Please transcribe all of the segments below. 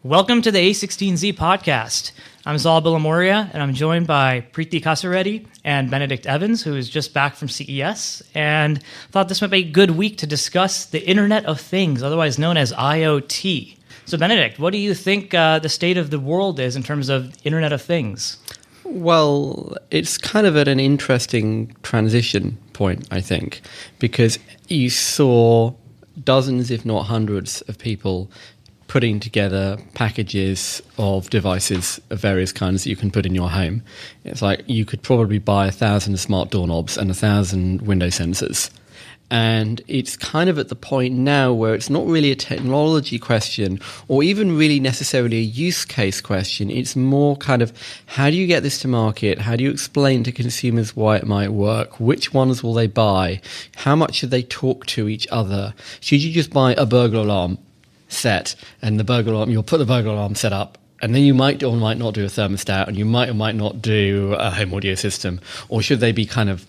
Welcome to the a16z podcast. I'm Zal Bilamoria, and I'm joined by Preeti Kasareddy and Benedict Evans, who is just back from CES, and thought this might be a good week to discuss the Internet of Things, otherwise known as IoT. So, Benedict, what do you think the state of the world is in terms of Internet of Things? Well, it's kind of at an interesting transition point, I think, because you saw dozens, if not hundreds, of people putting together packages of devices of various kinds that you can put in your home. It's like you could probably buy 1,000 smart doorknobs and 1,000 window sensors. And it's kind of at the point now where it's not really a technology question or even really necessarily a use case question. It's more kind of, how do you get this to market? How do you explain to consumers why it might work? Which ones will they buy? How much should they talk to each other? Should you just buy a burglar alarm set and the burglar alarm, you'll put the burglar alarm set up, and then you might or might not do a thermostat, and you might or might not do a home audio system? Or should they be kind of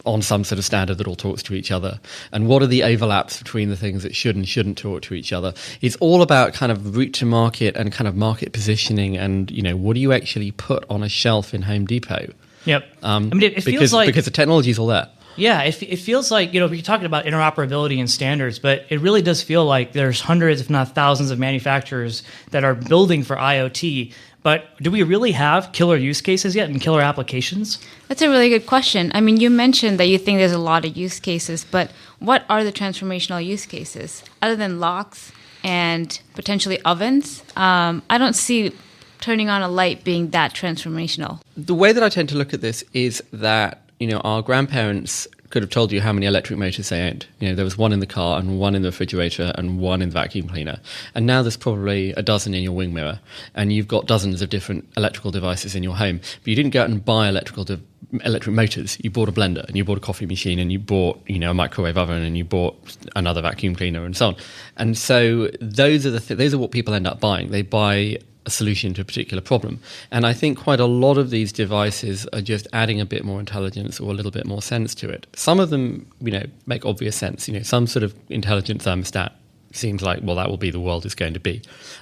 on some sort of standard that all talks to each other? And what are the overlaps between the things that should and shouldn't talk to each other? It's all about kind of route to market and kind of market positioning, and what do you actually put on a shelf in Home Depot? Yep. It feels like, because the technology is all there. Yeah, it feels like, we're talking about interoperability and standards, but it really does feel like there's hundreds, if not thousands, of manufacturers that are building for IoT. But do we really have killer use cases yet and killer applications? That's a really good question. I mean, you mentioned that you think there's a lot of use cases, but what are the transformational use cases? Other than locks and potentially ovens, I don't see turning on a light being that transformational. The way that I tend to look at this is that our grandparents could have told you how many electric motors they owned. There was one in the car and one in the refrigerator and one in the vacuum cleaner. And now there's probably a dozen in your wing mirror. And you've got dozens of different electrical devices in your home. But you didn't go out and buy electric motors. You bought a blender and you bought a coffee machine and you bought, a microwave oven and you bought another vacuum cleaner and so on. And so those are what people end up buying. They buy a solution to a particular problem. And I think quite a lot of these devices are just adding a bit more intelligence or a little bit more sense to it. Some of them, make obvious sense. Some sort of intelligent thermostat seems like, well, that will be the world it's going to be.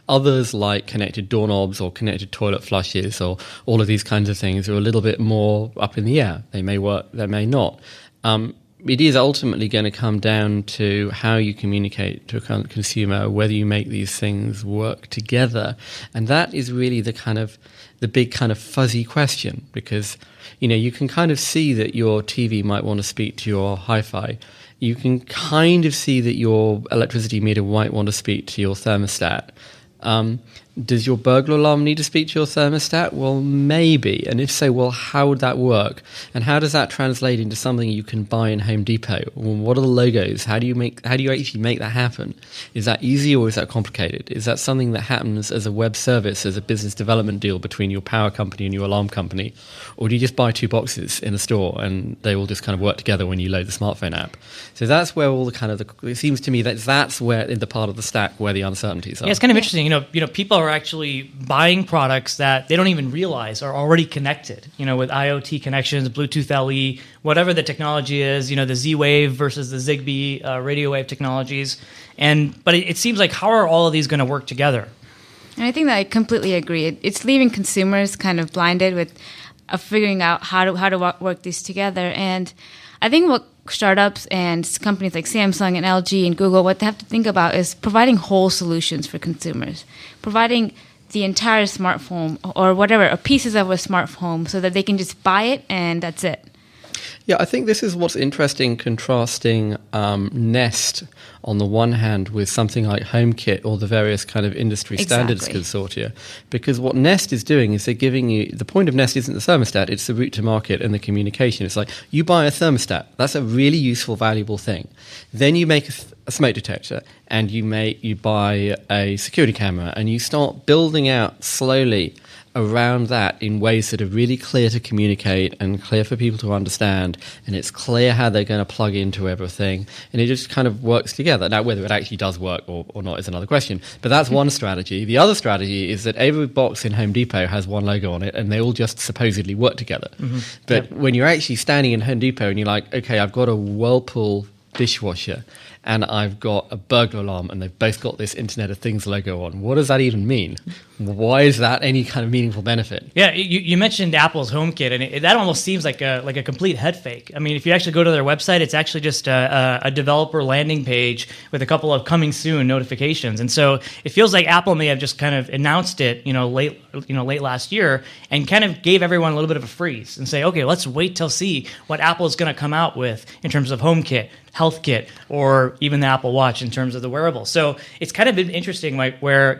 Others, like connected doorknobs or connected toilet flushes or all of these kinds of things, are a little bit more up in the air. They may work, they may not. It is ultimately going to come down to how you communicate to a consumer, whether you make these things work together. And that is really the big kind of fuzzy question, because, you can kind of see that your TV might want to speak to your hi-fi. You can kind of see that your electricity meter might want to speak to your thermostat. Does your burglar alarm need to speak to your thermostat? Well, maybe. And if so, well, how would that work? And how does that translate into something you can buy in Home Depot? Well, what are the logos? How do you actually make that happen? Is that easy or is that complicated? Is that something that happens as a web service, as a business development deal between your power company and your alarm company? Or do you just buy two boxes in a store and they all just kind of work together when you load the smartphone app? So that's where all it seems to me that that's where, in the part of the stack where the uncertainties are. Yeah, it's kind of interesting. People are actually buying products that they don't even realize are already connected, with IoT connections, Bluetooth LE, whatever the technology is, the Z-Wave versus the Zigbee radio wave technologies. But it seems like, how are all of these going to work together? And I think that I completely agree. It's leaving consumers kind of blinded with figuring out how to work these together. And I think what startups and companies like Samsung and LG and Google, what they have to think about is providing whole solutions for consumers, providing the entire smartphone or whatever, or pieces of a smartphone, so that they can just buy it and that's it. Yeah, I think this is what's interesting, contrasting Nest on the one hand with something like HomeKit or the various kind of industry standards consortia. Because what Nest is doing is they're giving you, the point of Nest isn't the thermostat, it's the route to market and the communication. It's like, you buy a thermostat, that's a really useful, valuable thing. Then you make a smoke detector and you buy a security camera and you start building out slowly around that in ways that are really clear to communicate and clear for people to understand, and it's clear how they're going to plug into everything, and it just kind of works together. Now, whether it actually does work or not is another question, but that's one strategy. The other strategy is that every box in Home Depot has one logo on it, and they all just supposedly work together. Mm-hmm. But when you're actually standing in Home Depot and you're like, okay, I've got a Whirlpool dishwasher, and I've got a burglar alarm, and they've both got this Internet of Things logo on. What does that even mean? Why is that any kind of meaningful benefit? Yeah, you mentioned Apple's HomeKit, and that almost seems like a complete head fake. I mean, if you actually go to their website, it's actually just a developer landing page with a couple of coming soon notifications, and so it feels like Apple may have just kind of announced it, late last year, and kind of gave everyone a little bit of a freeze and say, okay, let's wait till see what Apple is going to come out with in terms of HomeKit, HealthKit, or even the Apple Watch in terms of the wearable. So it's kind of been interesting, like where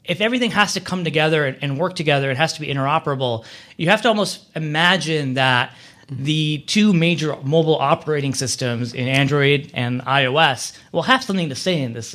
if everything has to come together and work together, it has to be interoperable. You have to almost imagine that the two major mobile operating systems in Android and iOS will have something to say in this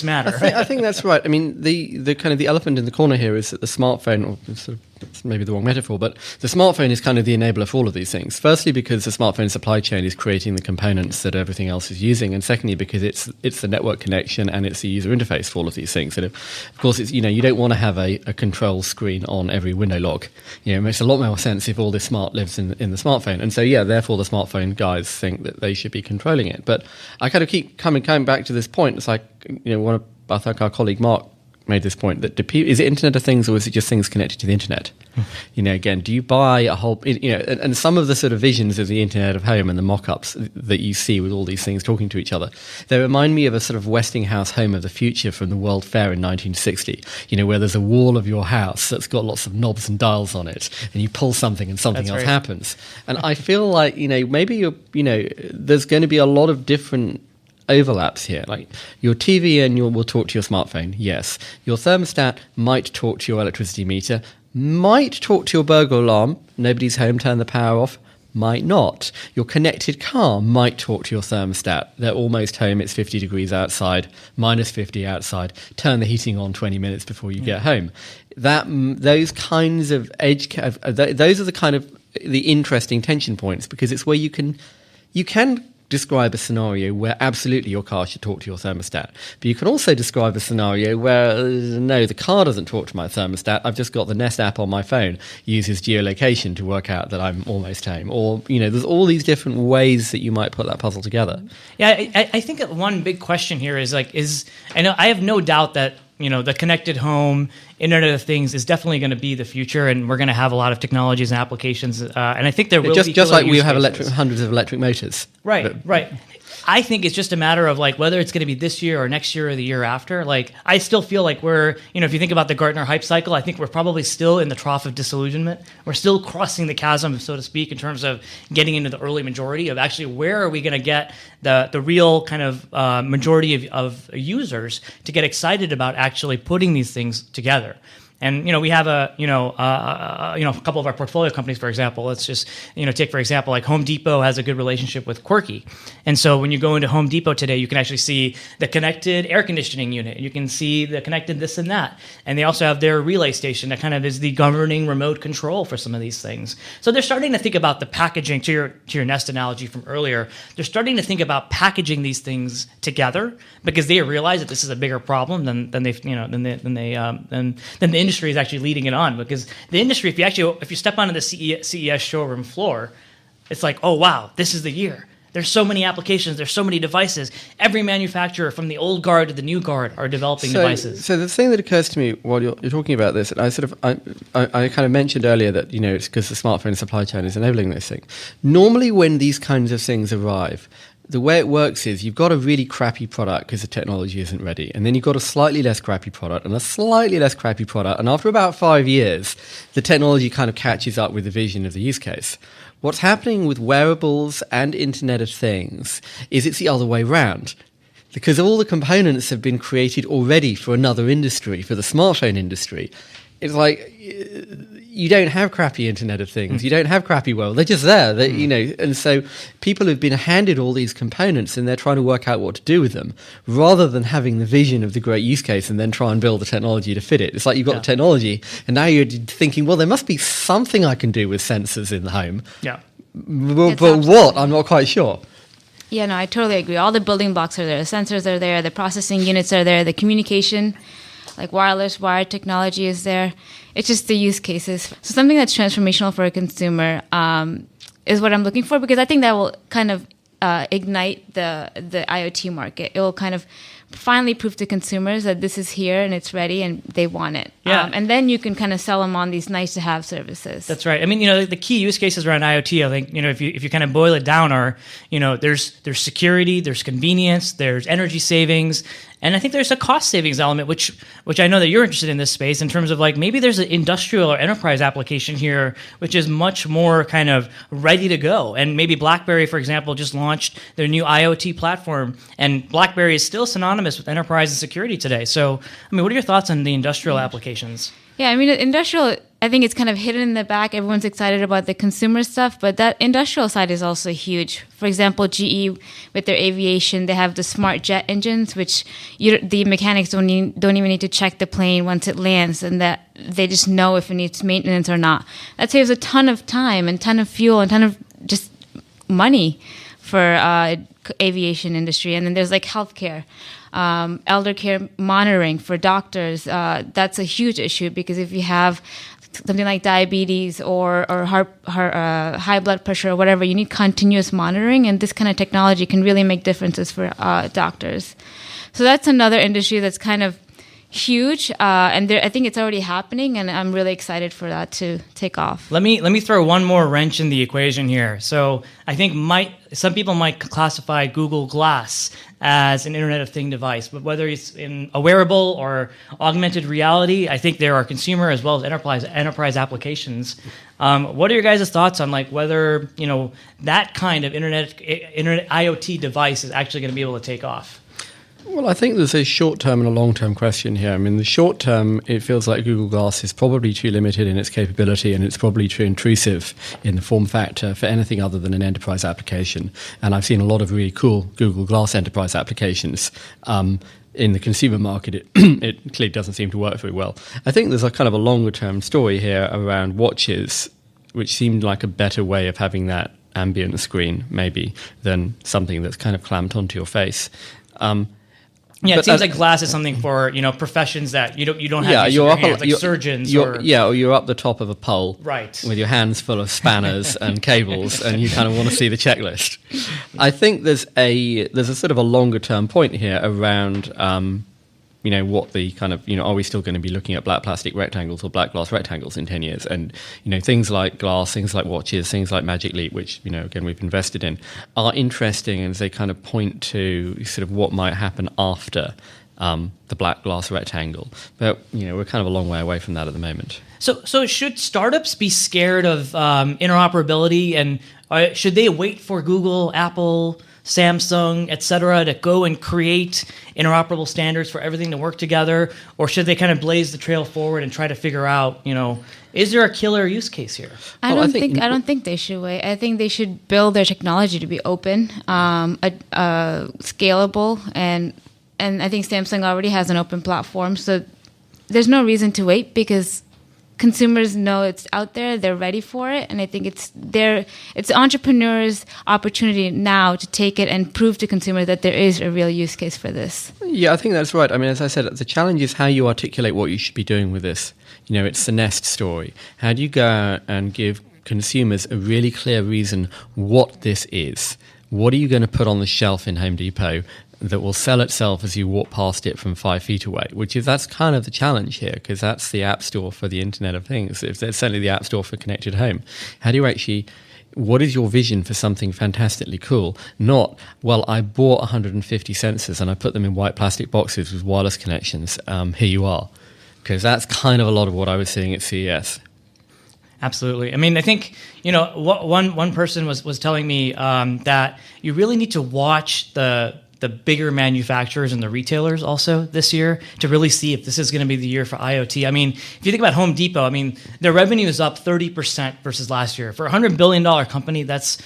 matter. I think that's right. I mean, the kind of the elephant in the corner here is that the smartphone, or sort of, it's maybe the wrong metaphor, but the smartphone is kind of the enabler for all of these things. Firstly, because the smartphone supply chain is creating the components that everything else is using, and secondly, because it's the network connection and it's the user interface for all of these things. And of course, it's you don't want to have a control screen on every window log. It makes a lot more sense if all this smart lives in the smartphone. And so, therefore, the smartphone guys think that they should be controlling it. But I kind of keep coming back to this point. It's like I think our colleague Mark made this point that is it Internet of Things, or is it just things connected to the internet? Again, do you buy a whole, and some of the sort of visions of the Internet of Home and the mock-ups that you see with all these things talking to each other, they remind me of a sort of Westinghouse home of the future from the World Fair in 1960, where there's a wall of your house that's got lots of knobs and dials on it, and you pull something and something else happens. And I feel like, maybe there's going to be a lot of different overlaps here. Like your TV will talk to your smartphone, yes. Your thermostat might talk to your electricity meter, might talk to your burglar alarm, nobody's home, turn the power off, might not. Your connected car might talk to your thermostat. They're almost home, it's 50 degrees outside, minus 50 outside, turn the heating on 20 minutes before you get home. Those kinds of those are the kind of the interesting tension points, because it's where you can describe a scenario where absolutely your car should talk to your thermostat. But you can also describe a scenario where, no, the car doesn't talk to my thermostat. I've just got the Nest app on my phone, uses geolocation to work out that I'm almost home. Or, there's all these different ways that you might put that puzzle together. Yeah, I think that one big question here is I have no doubt that the connected home, Internet of Things is definitely going to be the future, and we're going to have a lot of technologies and applications. And I think there will be just like we have hundreds of electric motors. Right. I think it's just a matter of whether it's going to be this year or next year or the year after. I still feel like we're, if you think about the Gartner hype cycle, I think we're probably still in the trough of disillusionment. We're still crossing the chasm, so to speak, in terms of getting into the early majority of actually where are we going to get the real kind of majority of users to get excited about actually putting these things together. And we have a couple of our portfolio companies, for example. Let's just take for example, like Home Depot has a good relationship with Quirky, and so when you go into Home Depot today, you can actually see the connected air conditioning unit. You can see the connected this and that, and they also have their relay station that kind of is the governing remote control for some of these things. So they're starting to think about the packaging. To your Nest analogy from earlier, they're starting to think about packaging these things together because they realize that this is a bigger problem than the industry is actually leading it on, because the industry, if you step onto the CES showroom floor, it's like, oh wow, this is the year. There's so many applications, there's so many devices. Every manufacturer from the old guard to the new guard are developing devices. So the thing that occurs to me while you're talking about this, and I kind of mentioned earlier that it's because the smartphone supply chain is enabling this thing. Normally when these kinds of things arrive, the way it works is you've got a really crappy product because the technology isn't ready. And then you've got a slightly less crappy product and a slightly less crappy product. And after about 5 years, the technology kind of catches up with the vision of the use case. What's happening with wearables and Internet of Things is it's the other way round. Because all the components have been created already for another industry, for the smartphone industry. It's like you don't have crappy Internet of Things. You don't have crappy world. They're just there. And so people have been handed all these components and they're trying to work out what to do with them rather than having the vision of the great use case and then try and build the technology to fit it. It's like you've got the technology and now you're thinking, well, there must be something I can do with sensors in the home. Yeah. But what? I'm not quite sure. Yeah, no, I totally agree. All the building blocks are there. The sensors are there. The processing units are there. The communication, like wireless, wired technology is there. It's just the use cases. So something that's transformational for a consumer is what I'm looking for, because I think that will kind of ignite the IoT market. It will kind of finally prove to consumers that this is here and it's ready and they want it. Yeah. And then you can kind of sell them on these nice to have services. That's right. I mean, the key use cases around IoT, I think, if you kind of boil it down are, there's security, there's convenience, there's energy savings, and I think there's a cost savings element, which I know that you're interested in this space in terms of like maybe there's an industrial or enterprise application here, which is much more kind of ready to go. And maybe BlackBerry, for example, just launched their new IoT platform, and BlackBerry is still synonymous with enterprise and security today. So, I mean, what are your thoughts on the industrial applications? Yeah, I mean, industrial, I think it's kind of hidden in the back. Everyone's excited about the consumer stuff, but that industrial side is also huge. For example, GE, with their aviation, they have the smart jet engines, which the mechanics don't even need to check the plane once it lands, and that they just know if it needs maintenance or not. That saves a ton of time and ton of fuel and ton of just money for aviation industry. And then there's like healthcare. Elder care monitoring for doctors, that's a huge issue because if you have something like diabetes or high blood pressure or whatever, you need continuous monitoring, and this kind of technology can really make differences for doctors. So that's another industry that's kind of huge, and I think it's already happening, and I'm really excited for that to take off. Let me throw one more wrench in the equation here. So I think some people might classify Google Glass as an Internet of Thing device, but whether it's in a wearable or augmented reality, I think there are consumer as well as enterprise applications. What are your guys' thoughts on like whether that kind of internet IoT device is actually going to be able to take off? Well, I think there's a short-term and a long-term question here. I mean, the short-term, it feels like Google Glass is probably too limited in its capability, and it's probably too intrusive in the form factor for anything other than an enterprise application. And I've seen a lot of really cool Google Glass enterprise applications. In the consumer market, it clearly doesn't seem to work very well. I think there's a kind of a longer-term story here around watches, which seemed like a better way of having that ambient screen, maybe, than something that's kind of clamped onto your face. Yeah, it seems like glass is something for professions that you don't have use of your hands, like surgeons. Or you're up the top of a pole, right, with your hands full of spanners and cables, and you kind of want to see the checklist. I think there's a sort of a longer term point here around what the kind of, are we still going to be looking at black plastic rectangles or black glass rectangles in 10 years? And, things like glass, things like watches, things like Magic Leap, which, again, we've invested in, are interesting as they kind of point to sort of what might happen after the black glass rectangle. But, we're kind of a long way away from that at the moment. So should startups be scared of interoperability, and should they wait for Google, Apple, Samsung, et cetera, to go and create interoperable standards for everything to work together? Or should they kind of blaze the trail forward and try to figure out, is there a killer use case here? I don't think they should wait. I think they should build their technology to be open, scalable, and I think Samsung already has an open platform. So there's no reason to wait because consumers know it's out there, they're ready for it, and I think it's entrepreneurs' opportunity now to take it and prove to consumers that there is a real use case for this. Yeah, I think that's right. I mean, as I said, the challenge is how you articulate what you should be doing with this. It's the Nest story. How do you go out and give consumers a really clear reason what this is? What are you going to put on the shelf in Home Depot that will sell itself as you walk past it from 5 feet away, that's kind of the challenge here, because that's the app store for the Internet of Things. It's certainly the app store for connected home. How do you actually, what is your vision for something fantastically cool? Not, well, I bought 150 sensors and I put them in white plastic boxes with wireless connections. Here you are. Because that's kind of a lot of what I was seeing at CES. Absolutely. I mean, I think, one person was telling me that you really need to watch the bigger manufacturers and the retailers also this year to really see if this is going to be the year for IoT. I mean, if you think about Home Depot, I mean, their revenue is up 30% versus last year. For a $100 billion company, that's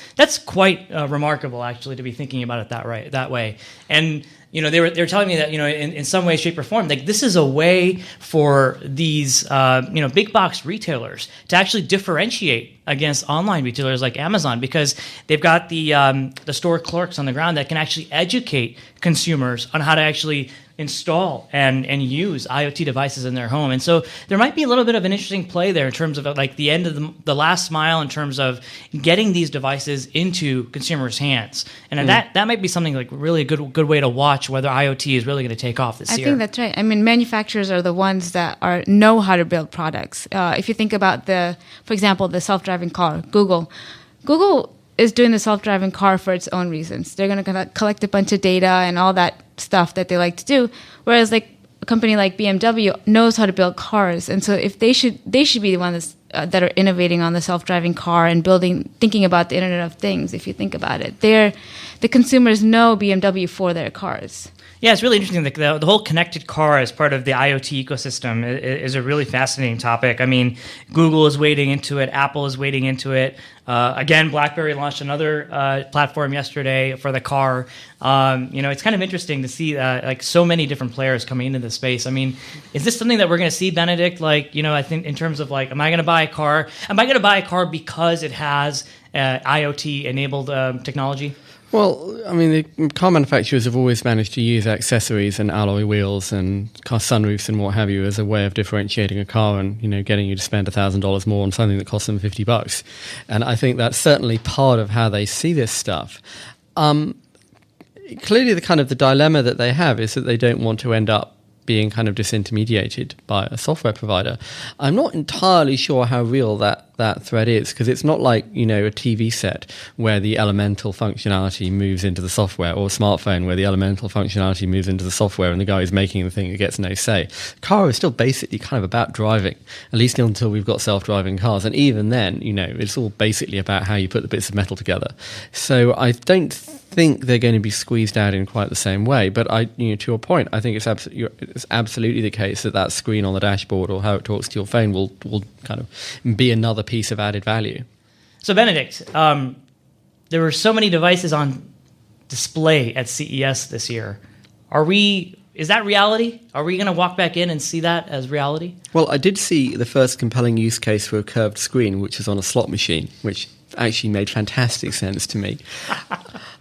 quite remarkable, actually, to be thinking about it that way. And they were telling me that in some way, shape, or form, like this is a way for these big box retailers to actually differentiate against online retailers like Amazon, because they've got the store clerks on the ground that can actually educate consumers on how to actually install and use IoT devices in their home. And so there might be a little bit of an interesting play there in terms of like the end of the last mile in terms of getting these devices into consumers' hands. And that might be something like really a good way to watch whether IoT is really going to take off this year. I think that's right. I mean, manufacturers are the ones that know how to build products. If you think about for example, the self-driving car, Google is doing the self-driving car for its own reasons. They're going to collect a bunch of data and all that stuff that they like to do, whereas like a company like BMW knows how to build cars, and so if they should be the ones that are innovating on the self-driving car and thinking about the Internet of Things. If you think about it, the consumers know BMW for their cars. Yeah, it's really interesting. The whole connected car as part of the IoT ecosystem is a really fascinating topic. I mean, Google is wading into it. Apple is wading into it. Again, BlackBerry launched another platform yesterday for the car. It's kind of interesting to see like so many different players coming into the space. I mean, is this something that we're going to see, Benedict? Like, I think in terms of like, am I going to buy a car? Am I going to buy a car because it has IoT-enabled technology? Well, I mean, the car manufacturers have always managed to use accessories and alloy wheels and car sunroofs and what have you as a way of differentiating a car and, getting you to spend $1,000 more on something that costs them $50. And I think that's certainly part of how they see this stuff. Clearly, the dilemma that they have is that they don't want to end up being kind of disintermediated by a software provider. I'm not entirely sure how real that threat is, because it's not like, a TV set where the elemental functionality moves into the software, or a smartphone where the elemental functionality moves into the software and the guy who's making the thing gets no say. Car is still basically kind of about driving, at least until we've got self-driving cars. And even then, it's all basically about how you put the bits of metal together. So I don't think they're going to be squeezed out in quite the same way. But to your point, I think it's absolutely the case that screen on the dashboard or how it talks to your phone will kind of be another piece of added value. So Benedict, there were so many devices on display at CES this year. Is that reality? Are we going to walk back in and see that as reality? Well, I did see the first compelling use case for a curved screen, which is on a slot machine, which actually made fantastic sense to me.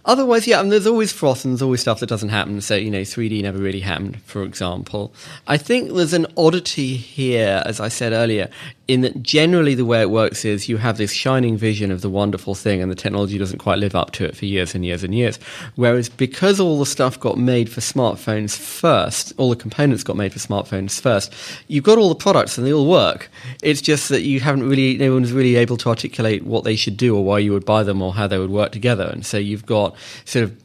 Otherwise, yeah, there's always froth and there's always stuff that doesn't happen. So, 3D never really happened, for example. I think there's an oddity here, as I said earlier, in that generally the way it works is you have this shining vision of the wonderful thing and the technology doesn't quite live up to it for years and years and years. Whereas because all the stuff got made for smartphones first, all the components got made for smartphones first, you've got all the products and they all work. It's just that no one's really able to articulate what they should do or why you would buy them or how they would work together. And so you've got sort of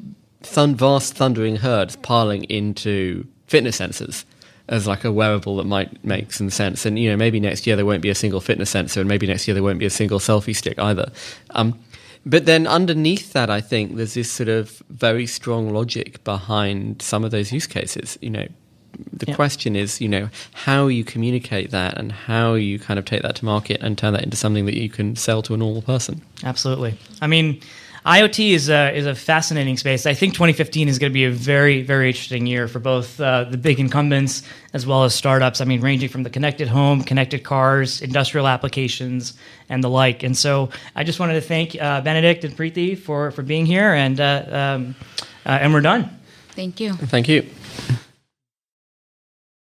vast thundering herds piling into fitness sensors as like a wearable that might make some sense. And, maybe next year there won't be a single fitness sensor, and maybe next year there won't be a single selfie stick either. But then underneath that, I think there's this sort of very strong logic behind some of those use cases. The question is, how you communicate that and how you kind of take that to market and turn that into something that you can sell to a normal person. Absolutely. I mean, IoT is a fascinating space. I think 2015 is going to be a very, very interesting year for both the big incumbents as well as startups. I mean, ranging from the connected home, connected cars, industrial applications, and the like. And so I just wanted to thank Benedict and Preeti for being here, and we're done. Thank you. Thank you.